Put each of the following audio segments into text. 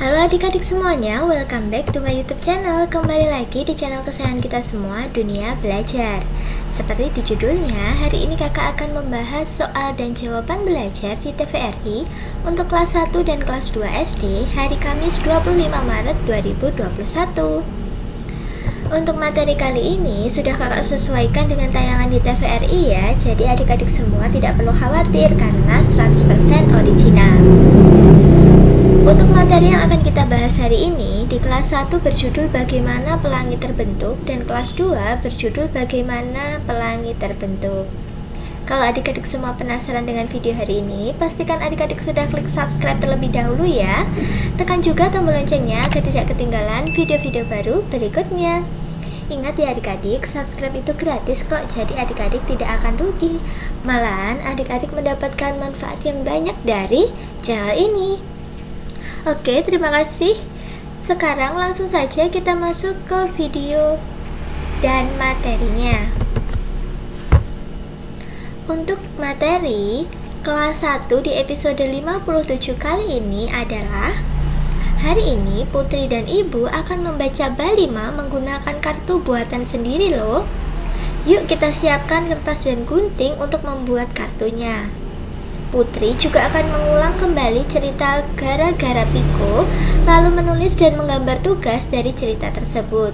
Halo adik-adik semuanya, welcome back to my YouTube channel. Kembali lagi di channel kesayangan kita semua, Dunia Belajar. Seperti di judulnya, hari ini kakak akan membahas soal dan jawaban belajar di TVRI untuk kelas 1 dan kelas 2 SD hari Kamis 25 Maret 2021. Untuk materi kali ini sudah kakak sesuaikan dengan tayangan di TVRI ya. Jadi adik-adik semua tidak perlu khawatir karena 100% original. Untuk materi yang akan kita bahas hari ini di kelas 1 berjudul Bagaimana Pelangi Terbentuk dan kelas 2 berjudul Bagaimana Pelangi Terbentuk. Kalau adik-adik semua penasaran dengan video hari ini, pastikan adik-adik sudah klik subscribe terlebih dahulu ya. Tekan juga tombol loncengnya agar tidak ketinggalan video-video baru berikutnya. Ingat ya adik-adik, subscribe itu gratis kok, jadi adik-adik tidak akan rugi. Malahan adik-adik mendapatkan manfaat yang banyak dari channel ini. Oke, terima kasih. Sekarang langsung saja kita masuk ke video dan materinya. Untuk materi kelas 1 di episode 57 kali ini adalah: hari ini Putri dan Ibu akan membaca bab 5 menggunakan kartu buatan sendiri loh. Yuk kita siapkan kertas dan gunting untuk membuat kartunya. Putri juga akan mengulang kembali cerita Gara-Gara Piko, lalu menulis dan menggambar tugas dari cerita tersebut.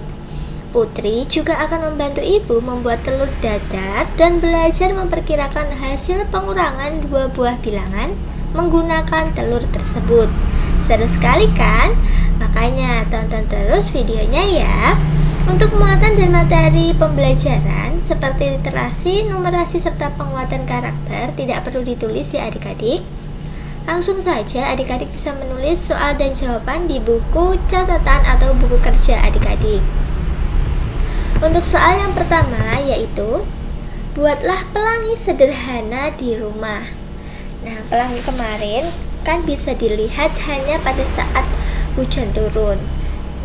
Putri juga akan membantu ibu membuat telur dadar dan belajar memperkirakan hasil pengurangan dua buah bilangan menggunakan telur tersebut. Seru sekali kan? Makanya tonton terus videonya ya. Untuk muatan dan materi pembelajaran seperti literasi, numerasi, serta penguatan karakter tidak perlu ditulis ya adik-adik. Langsung saja adik-adik bisa menulis soal dan jawaban di buku catatan atau buku kerja adik-adik. Untuk soal yang pertama yaitu buatlah pelangi sederhana di rumah. Nah, pelangi kemarin kan bisa dilihat hanya pada saat hujan turun.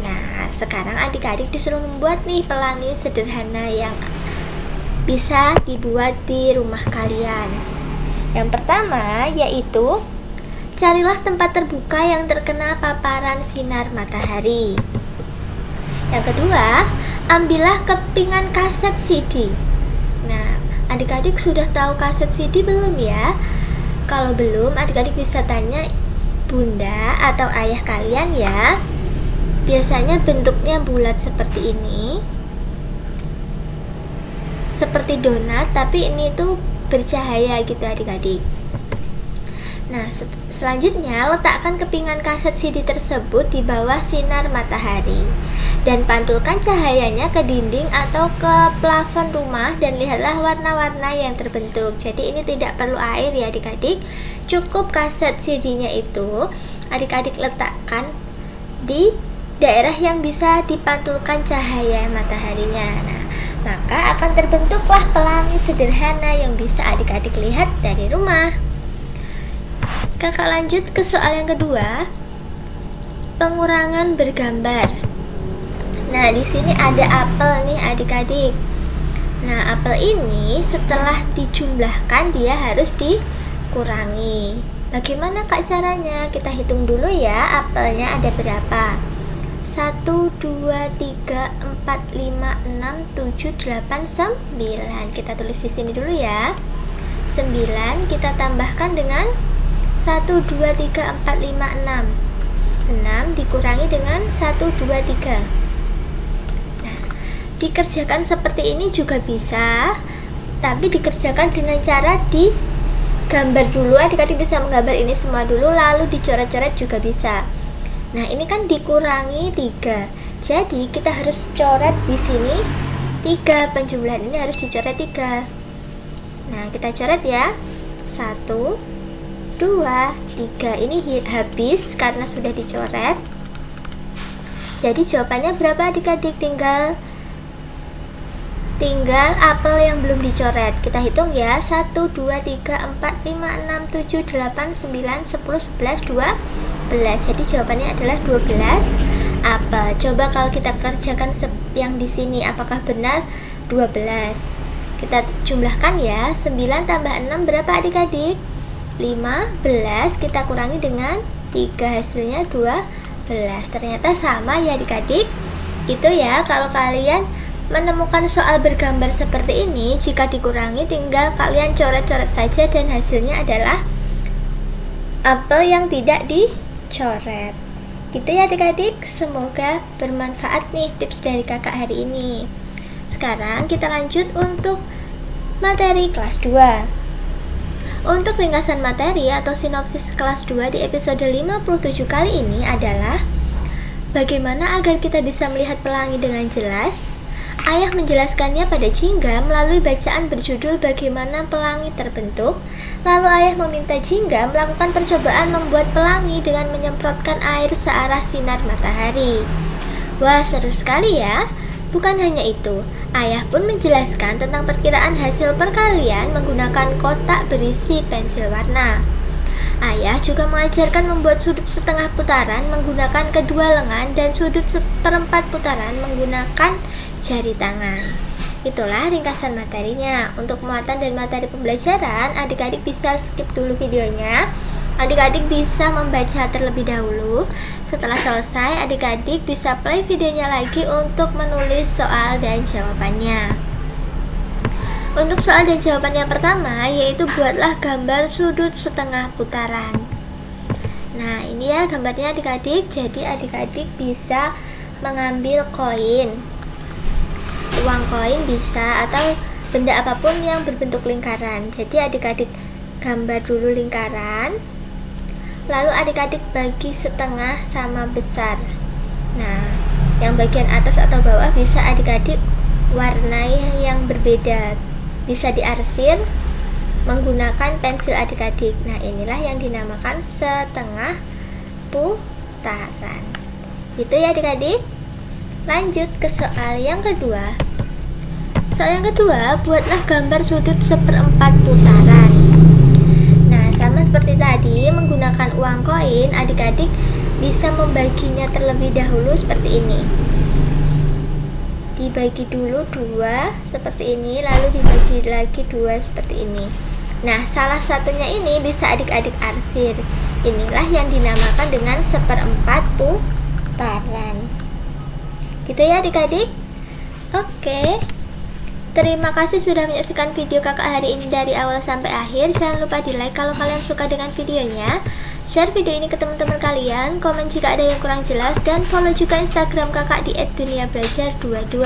Nah, sekarang adik-adik disuruh membuat nih pelangi sederhana yang bisa dibuat di rumah kalian. Yang pertama yaitu carilah tempat terbuka yang terkena paparan sinar matahari. Yang kedua, ambillah kepingan kaset CD. Nah, adik-adik sudah tahu kaset CD belum ya? Kalau belum, adik-adik bisa tanya bunda atau ayah kalian ya. Biasanya bentuknya bulat seperti ini, seperti donat, tapi ini tuh bercahaya gitu adik-adik. Nah, selanjutnya letakkan kepingan kaset CD tersebut di bawah sinar matahari dan pantulkan cahayanya ke dinding atau ke plafon rumah dan lihatlah warna-warna yang terbentuk. Jadi ini tidak perlu air ya adik-adik, cukup kaset CD-nya itu adik-adik letakkan di daerah yang bisa dipantulkan cahaya mataharinya. Nah, maka akan terbentuklah pelangi sederhana yang bisa adik-adik lihat dari rumah. Kakak lanjut ke soal yang kedua, pengurangan bergambar. Nah, di sini ada apel nih adik-adik. Nah, apel ini setelah dijumlahkan dia harus dikurangi. Bagaimana kak caranya? Kita hitung dulu ya, apelnya ada berapa? 1, 2, 3, 4, 5, 6, 7, 8, 9. Kita tulis di sini dulu ya. 9 kita tambahkan dengan 1, 2, 3, 4, 5, 6. 6 dikurangi dengan 1, 2, 3. Nah, dikerjakan seperti ini juga bisa, tapi dikerjakan dengan cara digambar dulu. Adik-adik bisa menggambar ini semua dulu, lalu dicoret-coret juga bisa. Nah, ini kan dikurangi 3. Jadi kita harus coret di sini 3. Penjumlahan ini harus dicoret 3. Nah, kita coret ya. 1, 2, 3. Ini habis karena sudah dicoret. Jadi jawabannya berapa adik-adik? Tinggal apel yang belum dicoret. Kita hitung ya. 1, 2, 3, 4, 5, 6, 7, 8, 9, 10, 11, 12. Jadi jawabannya adalah 12 apel. Coba kalau kita kerjakan yang di sini, apakah benar 12? Kita jumlahkan ya. 9 tambah 6 berapa adik-adik? 15. Kita kurangi dengan 3, hasilnya 12. Ternyata sama ya adik-adik. Itu ya, kalau kalian menemukan soal bergambar seperti ini, jika dikurangi tinggal kalian coret-coret saja dan hasilnya adalah apel yang tidak dicoret. Gitu ya adik-adik, semoga bermanfaat nih tips dari kakak hari ini. Sekarang kita lanjut untuk materi kelas 2. Untuk ringkasan materi atau sinopsis kelas 2 di episode 57 kali ini adalah bagaimana agar kita bisa melihat pelangi dengan jelas. Ayah menjelaskannya pada Jingga melalui bacaan berjudul Bagaimana Pelangi Terbentuk. Lalu ayah meminta Jingga melakukan percobaan membuat pelangi dengan menyemprotkan air searah sinar matahari. Wah, seru sekali ya. Bukan hanya itu, ayah pun menjelaskan tentang perkiraan hasil perkalian menggunakan kotak berisi pensil warna. Ayah juga mengajarkan membuat sudut setengah putaran menggunakan kedua lengan dan sudut seperempat putaran menggunakan jari tangan. Itulah ringkasan materinya. Untuk muatan dan materi pembelajaran, adik-adik bisa skip dulu videonya. Adik-adik bisa membaca terlebih dahulu. Setelah selesai, adik-adik bisa play videonya lagi untuk menulis soal dan jawabannya. Untuk soal dan jawaban yang pertama, yaitu buatlah gambar sudut setengah putaran. Nah, ini ya gambarnya adik-adik. Jadi adik-adik bisa mengambil koin, uang koin bisa, atau benda apapun yang berbentuk lingkaran. Jadi adik-adik gambar dulu lingkaran, lalu adik-adik bagi setengah sama besar. Nah, yang bagian atas atau bawah bisa adik-adik warnai yang berbeda, bisa diarsir menggunakan pensil adik-adik. Nah, inilah yang dinamakan setengah putaran. Itu ya adik-adik. Lanjut ke soal yang kedua. Soal yang kedua, buatlah gambar sudut seperempat putaran. Nah, sama seperti tadi, menggunakan uang koin, adik-adik bisa membaginya terlebih dahulu seperti ini. Dibagi dulu dua seperti ini, lalu dibagi lagi dua seperti ini. Nah, salah satunya ini bisa adik-adik arsir. Inilah yang dinamakan dengan seperempat putaran. Gitu ya adik-adik. Oke, terima kasih sudah menyaksikan video kakak hari ini dari awal sampai akhir. Jangan lupa di like kalau kalian suka dengan videonya, share video ini ke teman-teman kalian, komen jika ada yang kurang jelas, dan follow juga Instagram kakak di @duniabelajar22.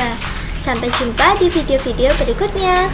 Sampai jumpa di video-video berikutnya.